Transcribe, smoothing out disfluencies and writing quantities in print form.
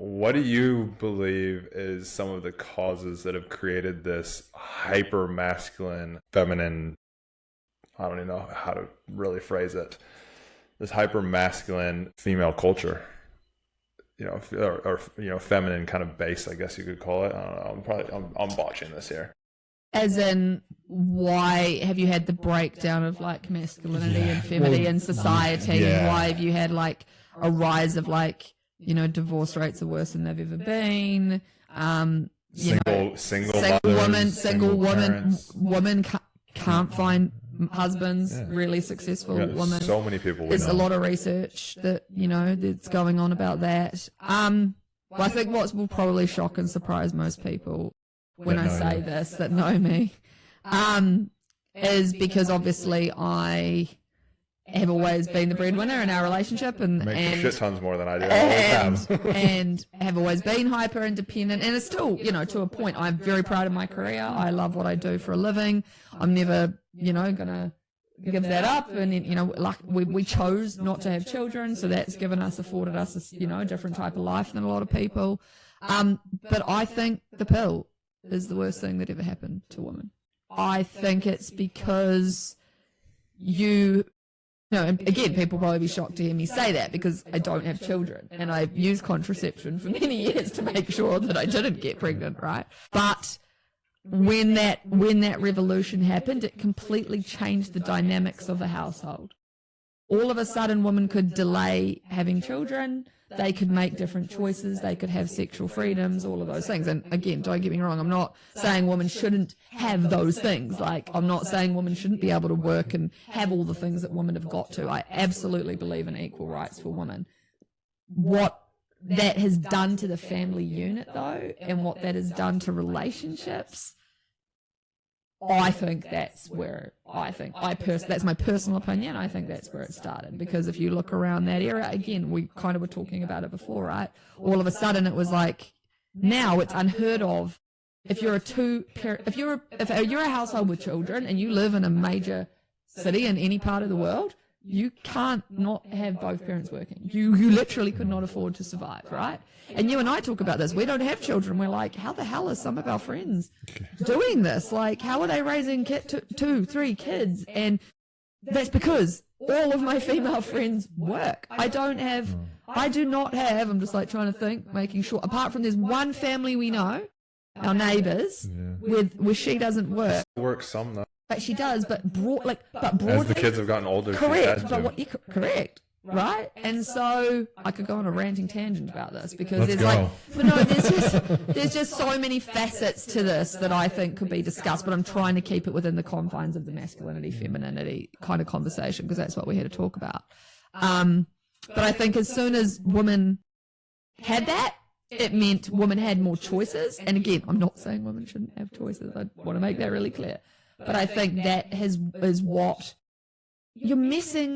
what do you believe is some of the causes that have created this hyper masculine, feminine, I don't even know how to really phrase it, this hyper masculine female culture, or feminine kind of base, I guess you could call it. I don't know. I'm botching this here. As in, why have you had the breakdown of like masculinity and femininity in society? Yeah. And why have you had like a rise of like, divorce rates are worse than they've ever been? Single women can't find husbands, really successful women. So many people. There's a lot of research that, that's going on about that. Well, I think what will probably shock and surprise most people when I say this that know me, is because obviously I have always been the breadwinner in our relationship and shit tons more than I do all the time. and have always been hyper independent, and it's still, to a point. I'm very proud of my career. I love what I do for a living. I'm never, gonna give that up. And like we chose not to have children, so that's afforded us a different type of life than a lot of people. But I think the pill is the worst thing that ever happened to women. I think it's because and again, people probably be shocked to hear me say that because I don't have children and I've used contraception for many years to make sure that I didn't get pregnant, right? But when that revolution happened, it completely changed the dynamics of the household. All of a sudden, women could delay having children. They could make different choices. They could have sexual freedoms, all of those things. And again, don't get me wrong. I'm not saying women shouldn't have those things. Like, I'm not saying women shouldn't be able to work and have all the things that women have got to. I absolutely believe in equal rights for women. What that has done to the family unit, though, and what that has done to relationships, I think that's where that's my personal opinion. I think that's where it started, because if you look around that era, again, we kind of were talking about it before, right? All of a sudden it was like, now it's unheard of. If you're a household with children and you live in a major city in any part of the world, you can't not have both parents working. You literally could not afford to survive, right? And you and I talk about this. We don't have children. We're like, how the hell are some of our friends doing this? Like, how are they raising 2, 3 kids? And that's because all of my female friends work. I do not have, I'm just like trying to think, making sure, apart from there's one family we know, our neighbours, where she doesn't work. Works some though. But she does, but broadly, as the kids have gotten older, correct. Correct, right? And so I could go on a ranting tangent about this because there's just so many facets to this that I think could be discussed. But I'm trying to keep it within the confines of the masculinity, femininity kind of conversation, because that's what we're here to talk about. But I think as soon as women had that, it meant women had more choices. And again, I'm not saying women shouldn't have choices. I want to make that really clear. But I think that is what you're missing